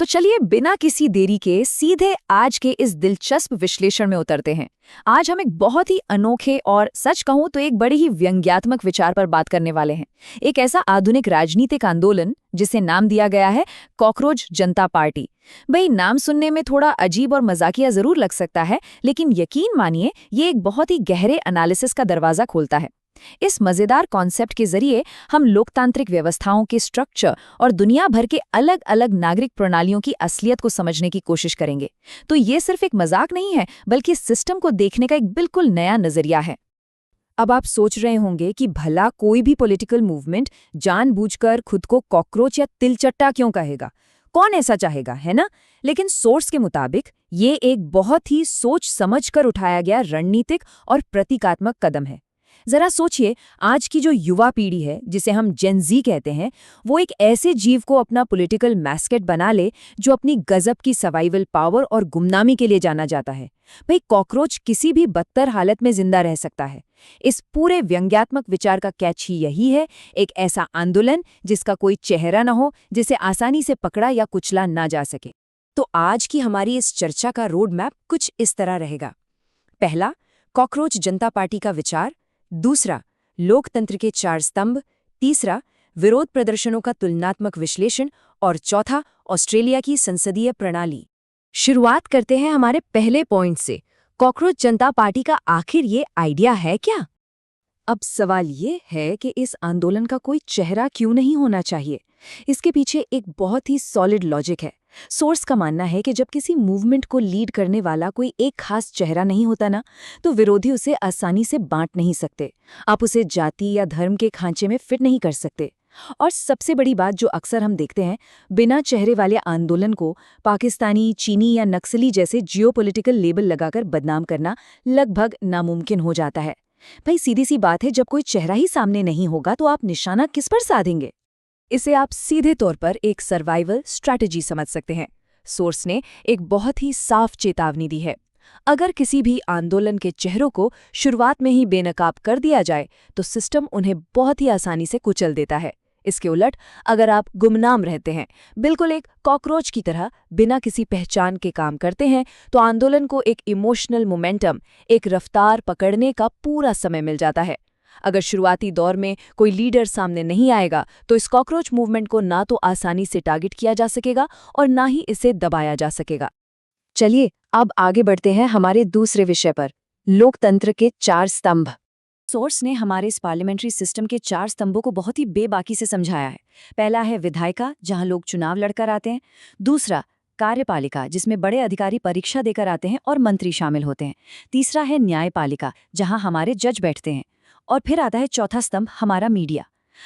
तो चलिए बिना किसी देरी के सीधे आज के इस दिलचस्प विश्लेषण में उतरते हैं। आज हम एक बहुत ही अनोखे और सच कहूं तो एक बड़े ही व्यंग्यात्मक विचार पर बात करने वाले हैं। एक ऐसा आधुनिक राजनीतिक आंदोलन जिसे नाम दिया गया है कॉकरोच जनता पार्टी। भाई नाम सुनने में थोड़ा अजीब और मजाकिया जरूर लग सकता है, लेकिन यकीन मानिए ये एक बहुत ही गहरे एनालिसिस का दरवाजा खोलता है। इस मजेदार कॉन्सेप्ट के जरिए हम लोकतांत्रिक व्यवस्थाओं के स्ट्रक्चर और दुनिया भर के अलग अलग नागरिक प्रणालियों की असलियत को समझने की कोशिश करेंगे। तो ये सिर्फ एक मजाक नहीं है, बल्कि सिस्टम को देखने का एक बिल्कुल नया नजरिया है। अब आप सोच रहे होंगे कि भला कोई भी पॉलिटिकल मूवमेंट जानबूझकर खुद को कॉकरोच या तिलचट्टा क्यों कहेगा? कौन ऐसा चाहेगा, है ना? लेकिन सोर्स के मुताबिक ये एक बहुत ही सोच समझकर उठाया गया रणनीतिक और प्रतीकात्मक कदम है। जरा सोचिए, आज की जो युवा पीढ़ी है, जिसे हम जेन ज़ी कहते हैं, वो एक ऐसे जीव को अपना पॉलिटिकल मैस्केट बना ले जो अपनी गजब की सर्वाइवल पावर और गुमनामी के लिए जाना जाता है। भाई कॉकरोच किसी भी बदतर हालत में जिंदा रह सकता है। इस पूरे व्यंग्यात्मक विचार का कैच ही यही है, एक ऐसा आंदोलन जिसका कोई चेहरा न हो, जिसे आसानी से पकड़ा या कुचला ना जा सके। तो आज की हमारी इस चर्चा का रोड मैप कुछ इस तरह रहेगा। पहला, कॉकरोच जनता पार्टी का विचार। दूसरा, लोकतंत्र के 4 स्तंभ। तीसरा, विरोध प्रदर्शनों का तुलनात्मक विश्लेषण। और चौथा, ऑस्ट्रेलिया की संसदीय प्रणाली। शुरुआत करते हैं हमारे पहले पॉइंट से। कॉकरोच जनता पार्टी का आखिर ये आइडिया है क्या? अब सवाल ये है कि इस आंदोलन का कोई चेहरा क्यों नहीं होना चाहिए। इसके पीछे एक बहुत ही सॉलिड लॉजिक है। सोर्स का मानना है कि जब किसी मूवमेंट को लीड करने वाला कोई एक खास चेहरा नहीं होता ना, तो विरोधी उसे आसानी से बांट नहीं सकते। आप उसे जाति या धर्म के खांचे में फिट नहीं कर सकते। और सबसे बड़ी बात जो अक्सर हम देखते हैं, बिना चेहरे वाले आंदोलन को पाकिस्तानी, चीनी या नक्सली जैसे जियोपॉलिटिकल लेबल लगाकर बदनाम करना लगभग नामुमकिन हो जाता है। भाई सीधी सी बात है, जब कोई चेहरा ही सामने नहीं होगा तो आप निशाना किस पर साधेंगे? इसे आप सीधे तौर पर एक सर्वाइवल स्ट्रैटेजी समझ सकते हैं। सोर्स ने एक बहुत ही साफ चेतावनी दी है। अगर किसी भी आंदोलन के चेहरों को शुरुआत में ही बेनकाब कर दिया जाए तो सिस्टम उन्हें बहुत ही आसानी से कुचल देता है। इसके उलट अगर आप गुमनाम रहते हैं, बिल्कुल एक कॉकरोच की तरह बिना किसी पहचान के काम करते हैं, तो आंदोलन को एक इमोशनल मोमेंटम, एक रफ्तार पकड़ने का पूरा समय मिल जाता है। अगर शुरुआती दौर में कोई लीडर सामने नहीं आएगा तो इस कॉकरोच मूवमेंट को ना तो आसानी से टारगेट किया जा सकेगा और ना ही इसे दबाया जा सकेगा। चलिए अब आगे बढ़ते हैं हमारे दूसरे विषय पर, लोकतंत्र के 4 स्तंभ। सोर्स ने हमारे इस पार्लियामेंट्री सिस्टम के 4 स्तंभों को बहुत ही बेबाकी से समझाया है। पहला है विधायिका, जहां लोग चुनाव लड़कर आते हैं। दूसरा, कार्यपालिका, जिसमें बड़े अधिकारी परीक्षा देकर आते हैं और मंत्री शामिल होते हैं। तीसरा है न्यायपालिका, जहां हमारे जज बैठते हैं। और फिर आता है चौथा स्तंभ, हमारा मीडिया।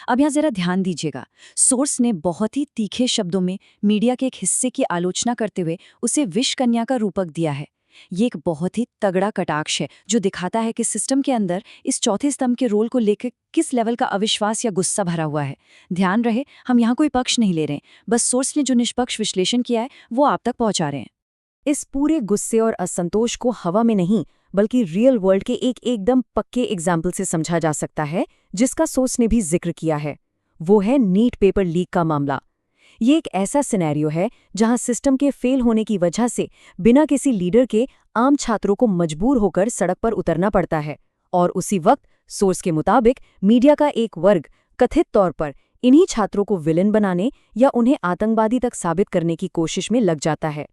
अब यहाँ जरा ध्यान दीजिएगा। सोर्स ने बहुत ही तीखे शब्दों में मीडिया के एक हिस्से की आलोचना करते हुए उसे विष कन्या का रूपक दिया है। ये एक बहुत ही तगड़ा कटाक्ष है जो दिखाता है कि सिस्टम के अंदर इस चौथे स्तंभ के रोल को लेकर किस लेवल का अविश्वास या गुस्सा भरा हुआ है। ध्यान रहे, हम यहाँ कोई पक्ष नहीं ले रहे, बस सोर्स ने जो निष्पक्ष विश्लेषण किया है वो आप तक पहुंचा रहे हैं। इस पूरे गुस्से और असंतोष को हवा में नहीं बल्कि रियल वर्ल्ड के एक एकदम पक्के एग्जाम्पल से समझा जा सकता है, जिसका सोर्स ने भी जिक्र किया है। वो है नीट पेपर लीक का मामला। ये एक ऐसा सिनेरियो है जहां सिस्टम के फेल होने की वजह से बिना किसी लीडर के आम छात्रों को मजबूर होकर सड़क पर उतरना पड़ता है। और उसी वक्त सोर्स के मुताबिक मीडिया का एक वर्ग कथित तौर पर इन्हीं छात्रों को विलेन बनाने या उन्हें आतंकवादी तक साबित करने की कोशिश में लग जाता है।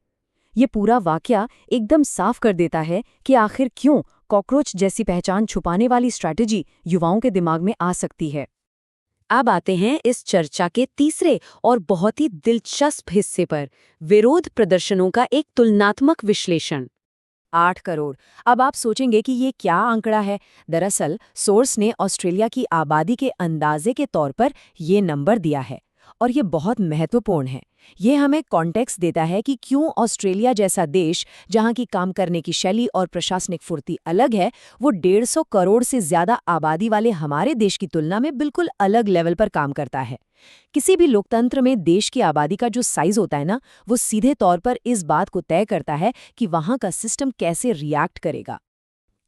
ये पूरा वाकया एकदम साफ कर देता है कि आखिर क्यों कॉकरोच जैसी पहचान छुपाने वाली स्ट्रैटेजी युवाओं के दिमाग में आ सकती है। अब आते हैं इस चर्चा के तीसरे और बहुत ही दिलचस्प हिस्से पर, विरोध प्रदर्शनों का एक तुलनात्मक विश्लेषण। 8 करोड़। अब आप सोचेंगे कि ये क्या आंकड़ा है। दरअसल सोर्स ने ऑस्ट्रेलिया की आबादी के अंदाजे के तौर पर ये नंबर दिया है और ये बहुत महत्वपूर्ण है। ये हमें कॉन्टेक्स्ट देता है कि क्यों ऑस्ट्रेलिया जैसा देश, जहां की काम करने की शैली और प्रशासनिक फुर्ती अलग है, वो 150 करोड़ से ज्यादा आबादी वाले हमारे देश की तुलना में बिल्कुल अलग लेवल पर काम करता है। किसी भी लोकतंत्र में देश की आबादी का जो साइज होता है ना, वो सीधे तौर पर इस बात को तय करता है कि वहां का सिस्टम कैसे रिएक्ट करेगा।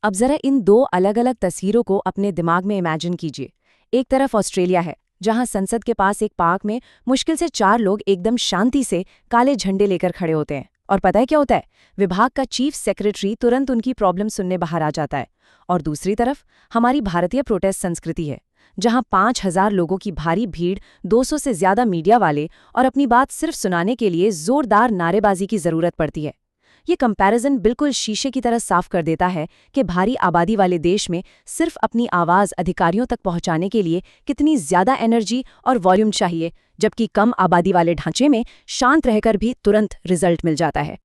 अब जरा इन 2 अलग अलग तस्वीरों को अपने दिमाग में इमेजिन कीजिए। एक तरफ ऑस्ट्रेलिया है जहां संसद के पास एक पार्क में मुश्किल से 4 लोग एकदम शांति से काले झंडे लेकर खड़े होते हैं। और पता है क्या होता है? विभाग का चीफ सेक्रेटरी तुरंत उनकी प्रॉब्लम सुनने बाहर आ जाता है। और दूसरी तरफ हमारी भारतीय प्रोटेस्ट संस्कृति है, जहां 5,000 लोगों की भारी भीड़, 200 से ज्यादा मीडिया वाले और अपनी बात सिर्फ सुनाने के लिए जोरदार नारेबाजी की जरूरत पड़ती है। ये कंपैरिजन बिल्कुल शीशे की तरह साफ कर देता है कि भारी आबादी वाले देश में सिर्फ अपनी आवाज अधिकारियों तक पहुंचाने के लिए कितनी ज्यादा एनर्जी और वॉल्यूम चाहिए, जबकि कम आबादी वाले ढांचे में शांत रहकर भी तुरंत रिजल्ट मिल जाता है।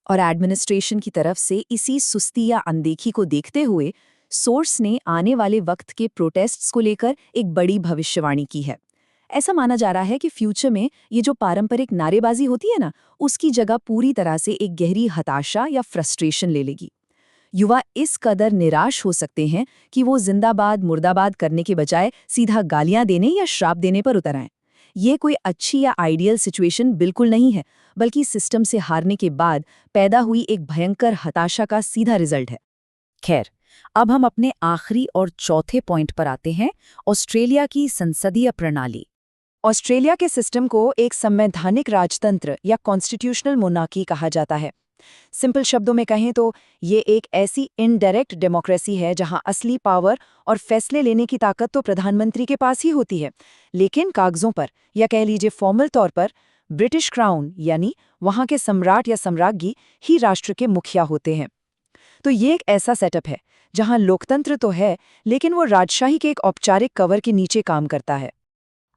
और एडमिनिस्ट्रेशन की तरफ से इसी सुस्ती या अनदेखी को देखते हुए सोर्स ने आने वाले वक्त के प्रोटेस्ट्स को लेकर एक बड़ी भविष्यवाणी की है। ऐसा माना जा रहा है कि फ्यूचर में ये जो पारंपरिक नारेबाजी होती है ना, उसकी जगह पूरी तरह से एक गहरी हताशा या फ्रस्ट्रेशन ले लेगी। युवा इस कदर निराश हो सकते हैं कि वो जिंदाबाद मुर्दाबाद करने के बजाय सीधा गालियां देने या श्राप देने पर उतर आएं। ये कोई अच्छी या आइडियल सिचुएशन बिल्कुल नहीं है, बल्कि सिस्टम से हारने के बाद पैदा हुई एक भयंकर हताशा का सीधा रिजल्ट है। खैर, अब हम अपने आखिरी और चौथे पॉइंट पर आते हैं, ऑस्ट्रेलिया की संसदीय प्रणाली। ऑस्ट्रेलिया के सिस्टम को एक संवैधानिक राजतंत्र या कॉन्स्टिट्यूशनल मोनार्की कहा जाता है। सिंपल शब्दों में कहें तो ये एक ऐसी इनडायरेक्ट डेमोक्रेसी है जहां असली पावर और फैसले लेने की ताकत तो प्रधानमंत्री के पास ही होती है, लेकिन कागजों पर या कह लीजिए फॉर्मल तौर पर ब्रिटिश क्राउन यानी वहां के सम्राट या सम्राज्ञी ही राष्ट्र के मुखिया होते हैं। तो ये एक ऐसा सेटअप है जहां लोकतंत्र तो है, लेकिन वो राजशाही के एक औपचारिक कवर के नीचे काम करता है।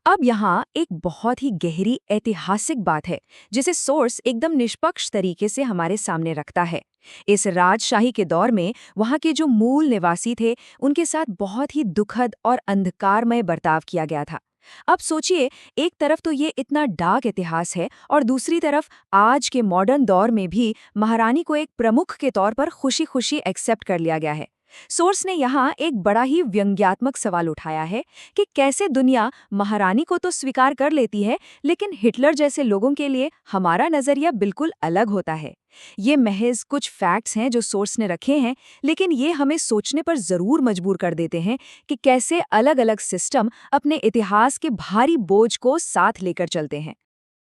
अब यहाँ एक बहुत ही गहरी ऐतिहासिक बात है, जिसे सोर्स एकदम निष्पक्ष तरीके से हमारे सामने रखता है। इस राजशाही के दौर में वहाँ के जो मूल निवासी थे, उनके साथ बहुत ही दुखद और अंधकारमय बर्ताव किया गया था। अब सोचिए, एक तरफ तो ये इतना डार्क इतिहास है और दूसरी तरफ आज के मॉडर्न दौर में भी महारानी को एक प्रमुख के तौर पर खुशी खुशी एक्सेप्ट कर लिया गया है। सोर्स ने यहाँ एक बड़ा ही व्यंग्यात्मक सवाल उठाया है कि कैसे दुनिया महारानी को तो स्वीकार कर लेती है, लेकिन हिटलर जैसे लोगों के लिए हमारा नजरिया बिल्कुल अलग होता है। ये महज कुछ फैक्ट्स हैं जो सोर्स ने रखे हैं, लेकिन ये हमें सोचने पर जरूर मजबूर कर देते हैं कि कैसे अलग अलग सिस्टम अपने इतिहास के भारी बोझ को साथ लेकर चलते हैं।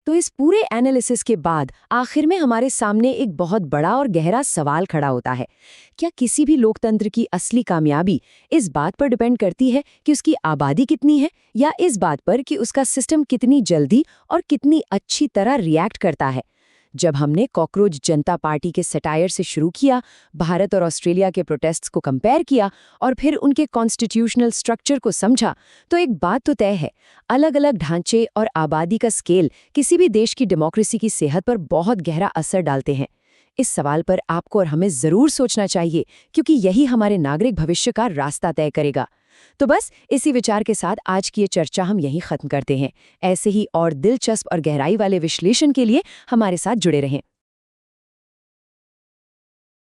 तो इस पूरे एनालिसिस के बाद आखिर में हमारे सामने एक बहुत बड़ा और गहरा सवाल खड़ा होता है। क्या किसी भी लोकतंत्र की असली कामयाबी इस बात पर डिपेंड करती है कि उसकी आबादी कितनी है, या इस बात पर कि उसका सिस्टम कितनी जल्दी और कितनी अच्छी तरह रिएक्ट करता है? जब हमने कॉकरोच जनता पार्टी के सटायर से शुरू किया, भारत और ऑस्ट्रेलिया के प्रोटेस्ट्स को कंपेयर किया और फिर उनके कॉन्स्टिट्यूशनल स्ट्रक्चर को समझा, तो एक बात तो तय है, अलग अलग ढांचे और आबादी का स्केल किसी भी देश की डेमोक्रेसी की सेहत पर बहुत गहरा असर डालते हैं। इस सवाल पर आपको और हमें जरूर सोचना चाहिए, क्योंकि यही हमारे नागरिक भविष्य का रास्ता तय करेगा। तो बस इसी विचार के साथ आज की ये चर्चा हम यहीं खत्म करते हैं। ऐसे ही और दिलचस्प और गहराई वाले विश्लेषण के लिए हमारे साथ जुड़े रहें।